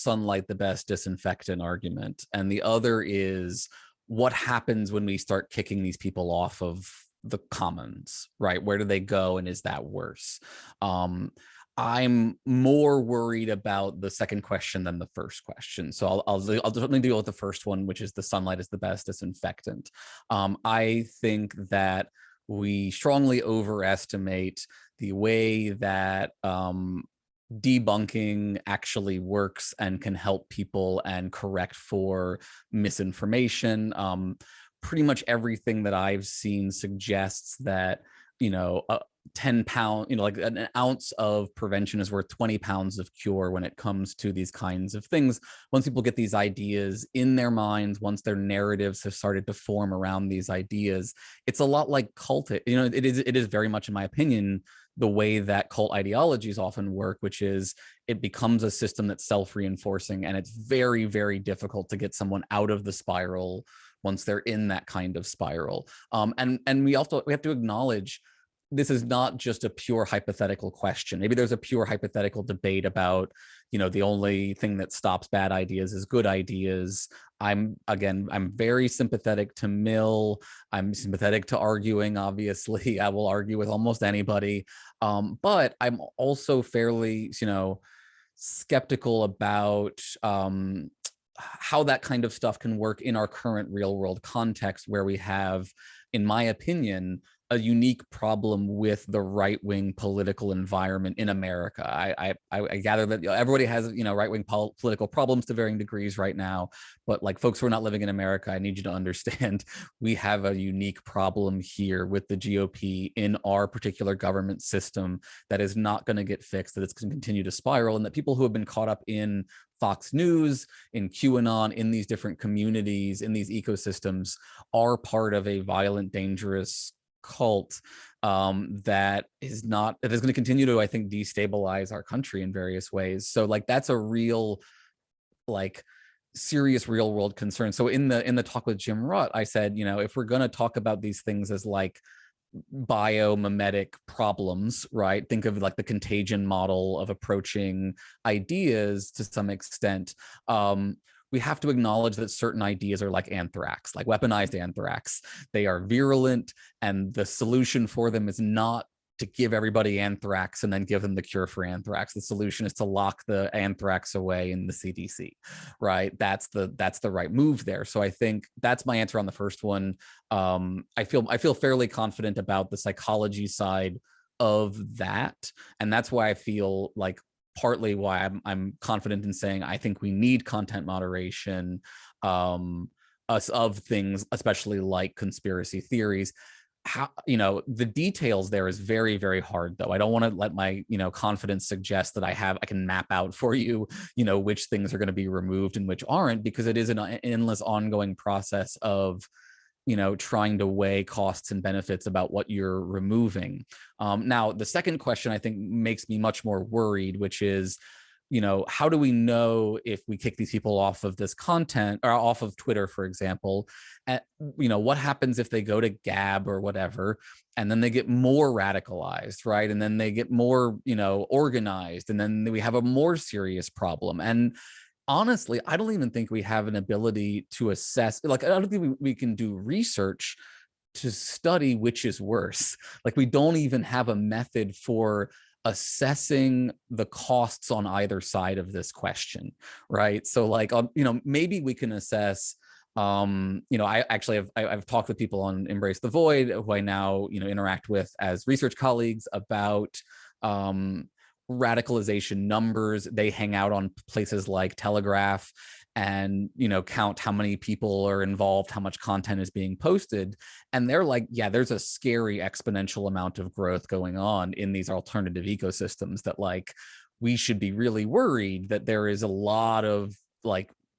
S2: sunlight the best disinfectant argument, and the other is what happens when we start kicking these people off of the commons, right? Where do they go, and is that worse? I'm more worried about the second question than the first question. So I'll definitely deal with the first one, which is the sunlight is the best disinfectant. I think that we strongly overestimate the way that debunking actually works and can help people and correct for misinformation. Pretty much everything that I've seen suggests that, 10 pound, like an ounce of prevention is worth 20 pounds of cure when it comes to these kinds of things. Once people get these ideas in their minds, once their narratives have started to form around these ideas, it's a lot like cult. It is very much, in my opinion, the way that cult ideologies often work, which is it becomes a system that's self-reinforcing, and it's very, very difficult to get someone out of the spiral once they're in that kind of spiral. And we have to acknowledge this is not just a pure hypothetical question. Maybe there's a pure hypothetical debate about, the only thing that stops bad ideas is good ideas. I'm very sympathetic to Mill. I'm sympathetic to arguing, obviously. I will argue with almost anybody. But I'm also fairly, skeptical about how that kind of stuff can work in our current real world context, where we have, in my opinion, a unique problem with the right-wing political environment in America. I gather that everybody has, right-wing political problems to varying degrees right now, but like folks who are not living in America, I need you to understand we have a unique problem here with the GOP in our particular government system that is not going to get fixed, that it's going to continue to spiral, and that people who have been caught up in Fox News, in QAnon, in these different communities, in these ecosystems, are part of a violent, dangerous cult that is going to continue to, I think, destabilize our country in various ways. So like that's a real, like, serious real world concern. So in the talk with Jim Rutt, I said, if we're going to talk about these things as like biomimetic problems, right? Think of like the contagion model of approaching ideas to some extent. We have to acknowledge that certain ideas are like anthrax, like weaponized anthrax. They are virulent, and the solution for them is not to give everybody anthrax and then give them the cure for anthrax. The solution is to lock the anthrax away in the CDC, right? That's the right move there. So I think that's my answer on the first one. I feel fairly confident about the psychology side of that, and that's why I feel like partly why I'm confident in saying I think we need content moderation of things, especially like conspiracy theories. How, the details there is very, very hard, though. I don't want to let my, confidence suggest that I can map out for you, which things are going to be removed and which aren't, because it is an endless ongoing process of, trying to weigh costs and benefits about what you're removing. Now, the second question I think makes me much more worried, which is how do we know if we kick these people off of this content or off of Twitter, for example, and what happens if they go to Gab or whatever, and then they get more radicalized, right? And then they get more, organized, and then we have a more serious problem. And honestly, I don't even think we have an ability to assess, I don't think we can do research to study which is worse. Like, we don't even have a method for assessing the costs on either side of this question, right? So maybe we can assess, I've talked with people on Embrace the Void, who I now, interact with as research colleagues, about radicalization numbers. They hang out on places like Telegraph and count how many people are involved, how much content is being posted, and they're like, yeah, there's a scary exponential amount of growth going on in these alternative ecosystems, that we should be really worried that there is a lot of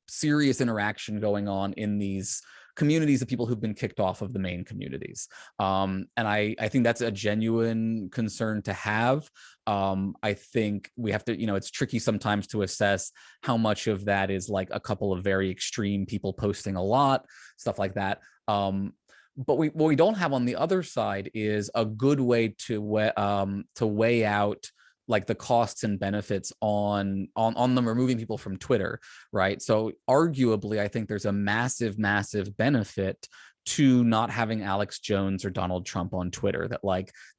S2: serious interaction going on in these communities of people who've been kicked off of the main communities. And I think that's a genuine concern to have. I think we have to, it's tricky sometimes to assess how much of that is a couple of very extreme people posting a lot, stuff like that. But what we don't have on the other side is a good way to weigh out the costs and benefits on them removing people from Twitter, right? So arguably, I think there's a massive benefit to not having Alex Jones or Donald Trump on Twitter, that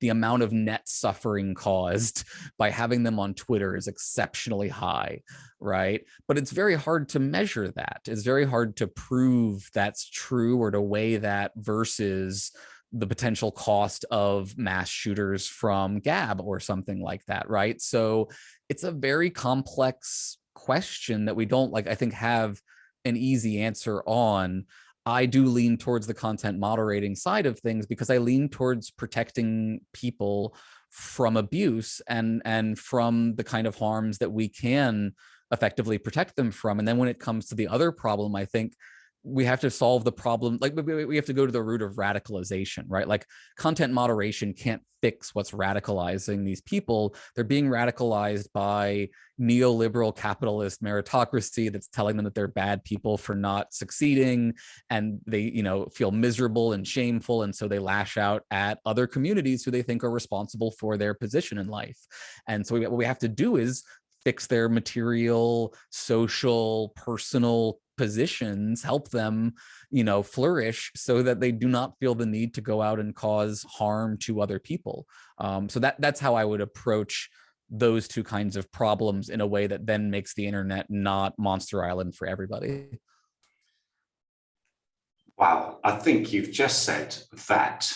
S2: the amount of net suffering caused by having them on Twitter is exceptionally high, right? But it's very hard to measure that. It's very hard to prove that's true, or to weigh that versus the potential cost of mass shooters from Gab or something like that, right? So it's a very complex question that we don't I think have an easy answer on. I do lean towards the content moderating side of things, because I lean towards protecting people from abuse and from the kind of harms that we can effectively protect them from. And then when it comes to the other problem, I think we have to solve the problem. We have to go to the root of radicalization, right? Content moderation can't fix what's radicalizing these people. They're being radicalized by neoliberal capitalist meritocracy that's telling them that they're bad people for not succeeding, and they feel miserable and shameful, and so they lash out at other communities who they think are responsible for their position in life. And so what we have to do is fix their material, social, personal positions, help them, flourish, so that they do not feel the need to go out and cause harm to other people. So that's how I would approach those two kinds of problems, in a way that then makes the internet not Monster Island for everybody.
S1: Wow, I think you've just said that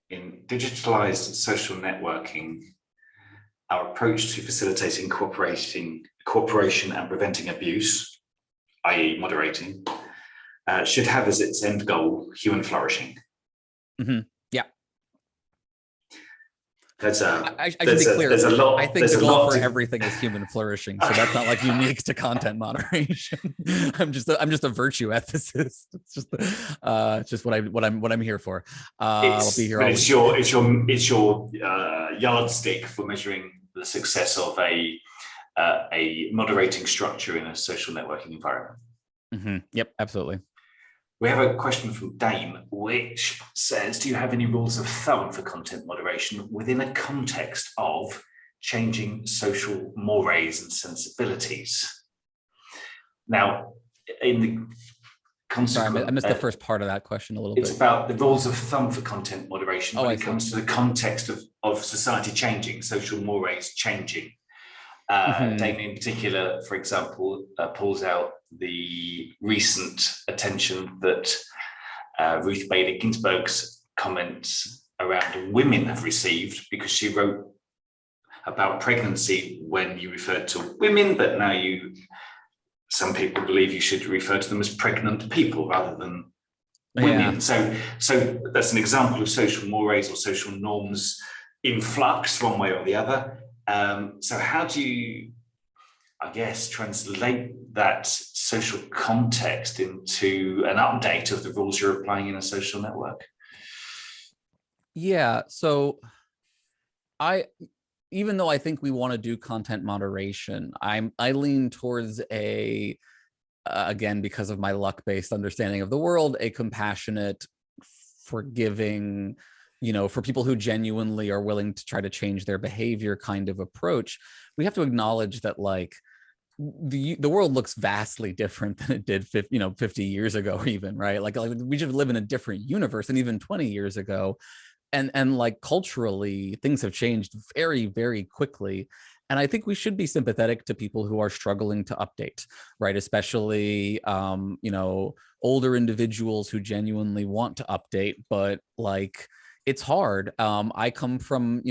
S1: in digitalized social networking, our approach to facilitating cooperation and preventing abuse, i.e. moderating, should have as its end goal human flourishing.
S2: Mm-hmm. Yeah.
S1: I
S2: should be clear.
S1: There's a lot.
S2: I think the goal for everything is human flourishing. So that's not unique to content moderation. I'm just a virtue ethicist. It's just what I'm here for. I'll be here.
S1: It's your yardstick for measuring the success of a moderating structure in a social networking environment.
S2: Mm-hmm. Yep, absolutely.
S1: We have a question from Dame, which says, do you have any rules of thumb for content moderation within a context of changing social mores and sensibilities? Now, in the
S2: I missed the first part of that question a little bit.
S1: It's about the rules of thumb for content moderation when it comes to the context of society changing, social mores changing. Dame in particular, for example, pulls out the recent attention that Ruth Bader Ginsburg's comments around women have received, because she wrote about pregnancy when you referred to women, but now some people believe you should refer to them as pregnant people rather than women. Yeah. So that's an example of social mores or social norms in flux one way or the other. So how do you, I guess, translate that social context into an update of the rules you're applying in a social network?
S2: Yeah, so even though I think we want to do content moderation, I lean towards a again, because of my luck-based understanding of the world, a compassionate, forgiving, for people who genuinely are willing to try to change their behavior kind of approach. We have to acknowledge that like the world looks vastly different than it did 50 years ago even, right? Like we should live in a different universe than even 20 years ago. And like culturally, things have changed very, very quickly. And I think we should be sympathetic to people who are struggling to update, right? Especially, older individuals who genuinely want to update, but like, it's hard. I come from,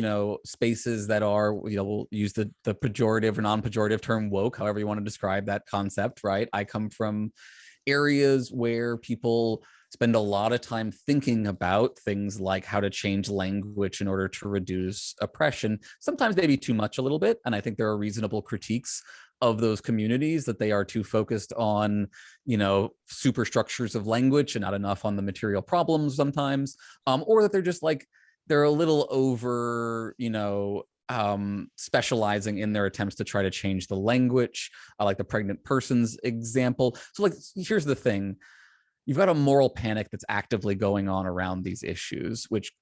S2: spaces that are, we'll use the pejorative or non-pejorative term woke, however you want to describe that concept, right? I come from areas where people spend a lot of time thinking about things like how to change language in order to reduce oppression, sometimes maybe too much a little bit. And I think there are reasonable critiques of those communities that they are too focused on, superstructures of language and not enough on the material problems sometimes, or that they're just like, they're a little over, specializing in their attempts to try to change the language, like the pregnant person's example. So like, here's the thing. You've got a moral panic that's actively going on around these issues, which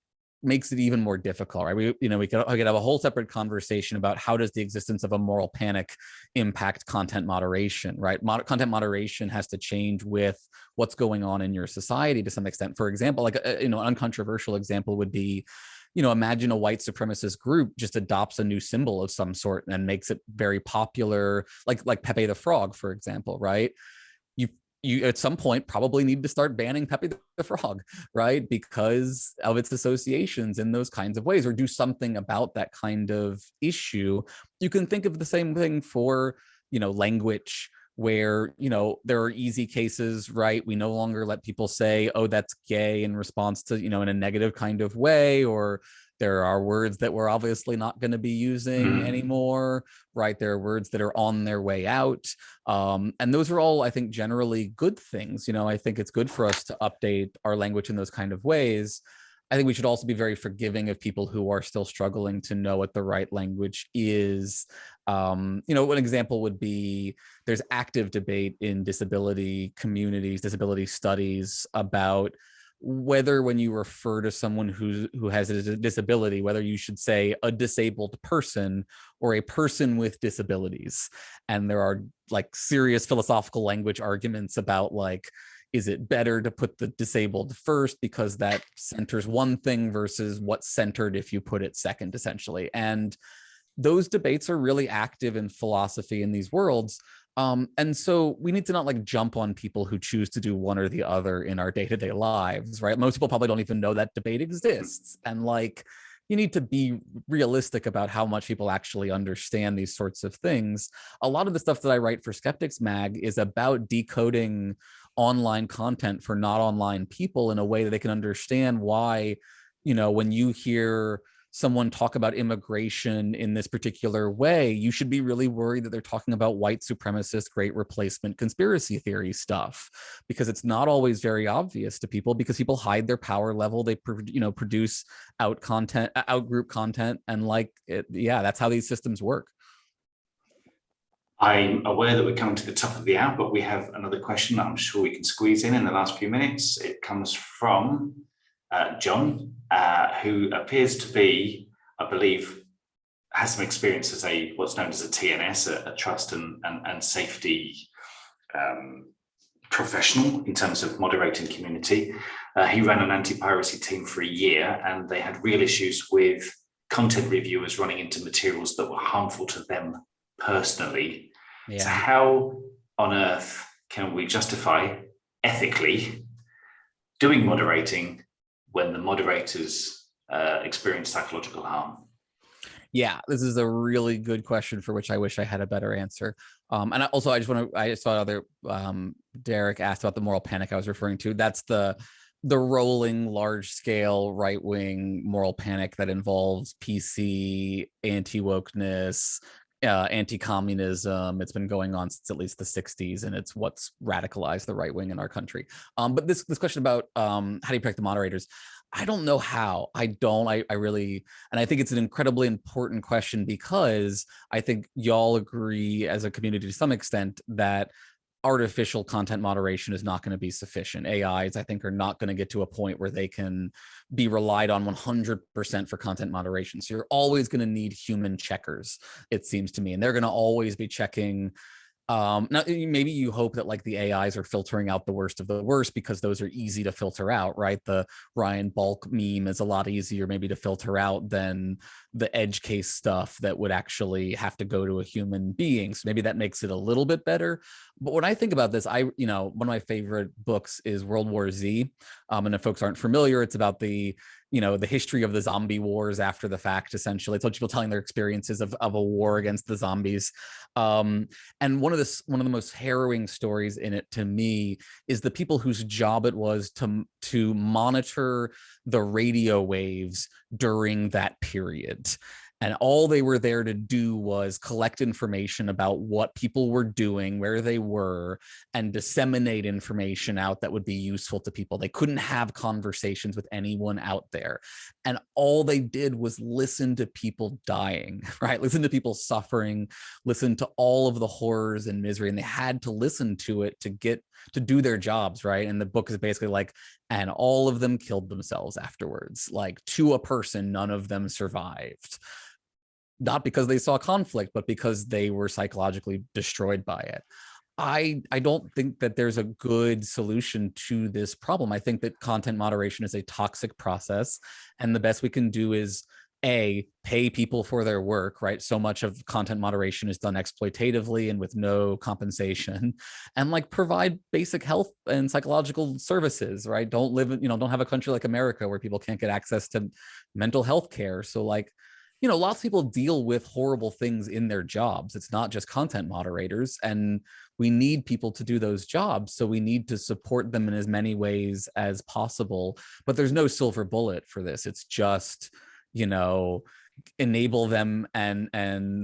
S2: makes it even more difficult, right? We could have a whole separate conversation about how does the existence of a moral panic impact content moderation, right? Content moderation has to change with what's going on in your society to some extent. For example, like an uncontroversial example would be, imagine a white supremacist group just adopts a new symbol of some sort and makes it very popular, like Pepe the Frog, for example, right? You at some point probably need to start banning Pepe the Frog, right? Because of its associations in those kinds of ways, or do something about that kind of issue. You can think of the same thing for, language, where, there are easy cases, right? We no longer let people say, oh, that's gay in response to, in a negative kind of way, or there are words that we're obviously not going to be using anymore, right? There are words that are on their way out. And those are all, I think, generally good things. I think it's good for us to update our language in those kind of ways. I think we should also be very forgiving of people who are still struggling to know what the right language is. One example would be there's active debate in disability communities, disability studies about whether when you refer to someone who has a disability, whether you should say a disabled person or a person with disabilities. And there are like serious philosophical language arguments about like, is it better to put the disabled first because that centers one thing versus what's centered if you put it second, essentially. And those debates are really active in philosophy in these worlds. And so we need to not like jump on people who choose to do one or the other in our day-to-day lives, right? Most people probably don't even know that debate exists. And like, you need to be realistic about how much people actually understand these sorts of things. A lot of the stuff that I write for Skeptics Mag is about decoding online content for not online people in a way that they can understand why, when you hear someone talk about immigration in this particular way, you should be really worried that they're talking about white supremacist great replacement conspiracy theory stuff, because it's not always very obvious to people, because people hide their power level. They produce out group content, and that's how these systems work.
S1: I'm aware that we're coming to the top of the hour, but we have another question that I'm sure we can squeeze in the last few minutes. It comes from John, who appears to be, I believe, has some experience as what's known as a TNS, a trust and safety professional in terms of moderating community. He ran an anti-piracy team for a year, and they had real issues with content reviewers running into materials that were harmful to them personally. Yeah. So how on earth can we justify ethically doing moderating when the moderators experience psychological harm?
S2: Yeah, this is a really good question for which I wish I had a better answer. And I saw other Derek asked about the moral panic I was referring to. That's the rolling large-scale right-wing moral panic that involves PC, anti-wokeness, anti-communism. It's been going on since at least the 60s, and it's what's radicalized the right wing in our country. But this question about how do you protect the moderators? I don't know how. I really, and I think it's an incredibly important question, because I think y'all agree as a community to some extent that artificial content moderation is not going to be sufficient. AIs, I think, are not going to get to a point where they can be relied on 100% for content moderation. So you're always going to need human checkers, it seems to me. And they're going to always be checking. Now, maybe you hope that like the AIs are filtering out the worst of the worst, because those are easy to filter out, right? The Ryan Bulk meme is a lot easier maybe to filter out than the edge case stuff that would actually have to go to a human being. So maybe that makes it a little bit better. But when I think about this, one of my favorite books is World War Z. And if folks aren't familiar, it's about the history of the zombie wars after the fact, essentially. It's what people telling their experiences of a war against the zombies. And one of the most harrowing stories in it to me is the people whose job it was to monitor the radio waves during that period. And all they were there to do was collect information about what people were doing, where they were, and disseminate information out that would be useful to people. They couldn't have conversations with anyone out there. And all they did was listen to people dying, right? Listen to people suffering, listen to all of the horrors and misery. And they had to listen to it to do their jobs, right? And the book is basically like, and all of them killed themselves afterwards. Like, to a person, none of them survived. Not because they saw conflict, but because they were psychologically destroyed by it. I don't think that there's a good solution to this problem. I think that content moderation is a toxic process, and the best we can do is pay people for their work, right? So much of content moderation is done exploitatively and with no compensation, and like provide basic health and psychological services, right? Don't have a country like America where people can't get access to mental health care. So like, lots of people deal with horrible things in their jobs. It's not just content moderators, and we need people to do those jobs. So we need to support them in as many ways as possible. But there's no silver bullet for this. It's just, enable them and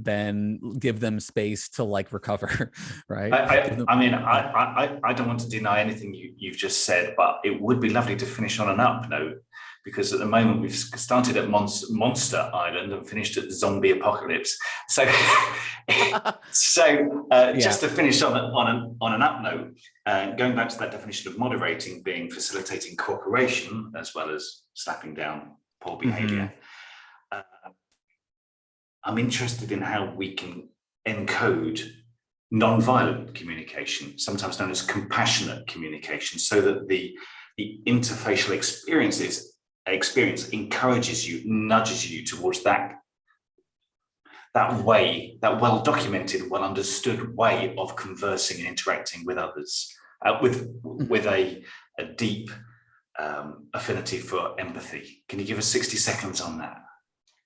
S2: then give them space to like recover, right?
S1: I don't want to deny anything you've just said, but it would be lovely to finish on an up note, because at the moment we've started at Monster Island and finished at the zombie apocalypse. So, just to finish on an up note, going back to that definition of moderating being facilitating cooperation as well as slapping down poor behavior. I'm interested in how we can encode non-violent communication, sometimes known as compassionate communication, so that the interfacial experience encourages you, nudges you towards that way, that well-documented, well-understood way of conversing and interacting with others, with a deep affinity for empathy. Can you give us 60 seconds on that?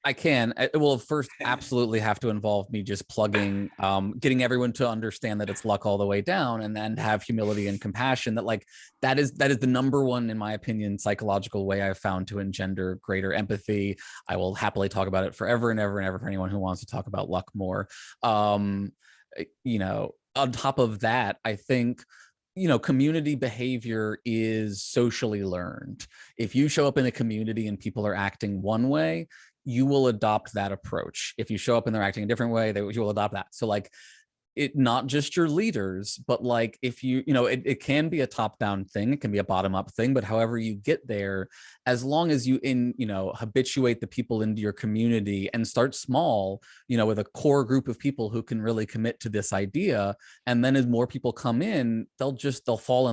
S2: I can. It will first absolutely have to involve me just plugging, getting everyone to understand that it's luck all the way down, and then have humility and compassion. That is the number one, in my opinion, psychological way I've found to engender greater empathy. I will happily talk about it forever and ever and ever for anyone who wants to talk about luck more. On top of that, I think, community behavior is socially learned. If you show up in a community and people are acting one way, you will adopt that approach. If you show up and they're acting a different way, you will adopt that. So like, it not just your leaders, but like if it can be a top-down thing, it can be a bottom-up thing, but however you get there, as long as you habituate the people into your community and start small, with a core group of people who can really commit to this idea, and then as more people come in, they'll fall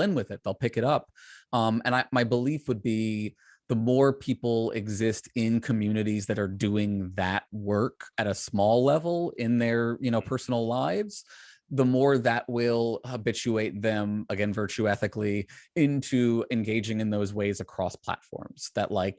S2: in with it, they'll pick it up. My belief would be, the more people exist in communities that are doing that work at a small level in their, personal lives, the more that will habituate them, again, virtue ethically, into engaging in those ways across platforms. That like,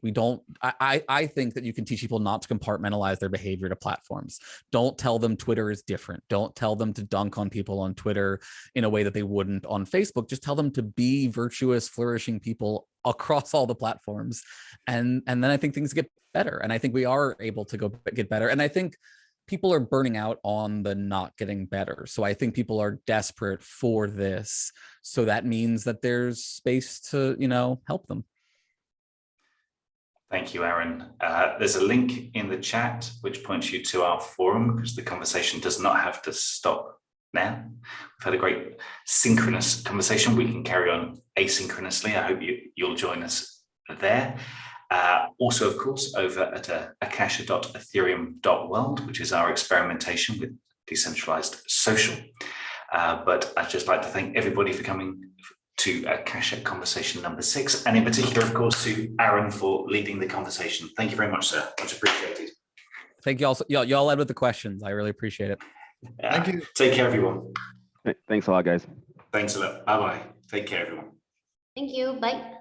S2: I think that you can teach people not to compartmentalize their behavior to platforms. Don't tell them Twitter is different. Don't tell them to dunk on people on Twitter in a way that they wouldn't on Facebook. Just tell them to be virtuous, flourishing people across all the platforms. And then I think things get better. And I think we are able to get better. And I think people are burning out on the not getting better. So I think people are desperate for this. So that means that there's space to, help them.
S1: Thank you, Aaron. There's a link in the chat which points you to our forum, because the conversation does not have to stop now. We've had a great synchronous conversation. We can carry on asynchronously. I hope you'll join us there. Also, of course, over at akasha.ethereum.world, which is our experimentation with decentralized social. But I'd just like to thank everybody for coming to AKASHA Conversation number 6, and in particular, of course, to Aaron for leading the conversation. Thank you very much, sir. Much appreciated.
S2: Thank you all. Y'all led with the questions. I really appreciate it.
S1: Thank you. Take care, everyone.
S4: Thanks a lot, guys.
S1: Thanks a lot. Bye-bye. Take care, everyone.
S5: Thank you. Bye.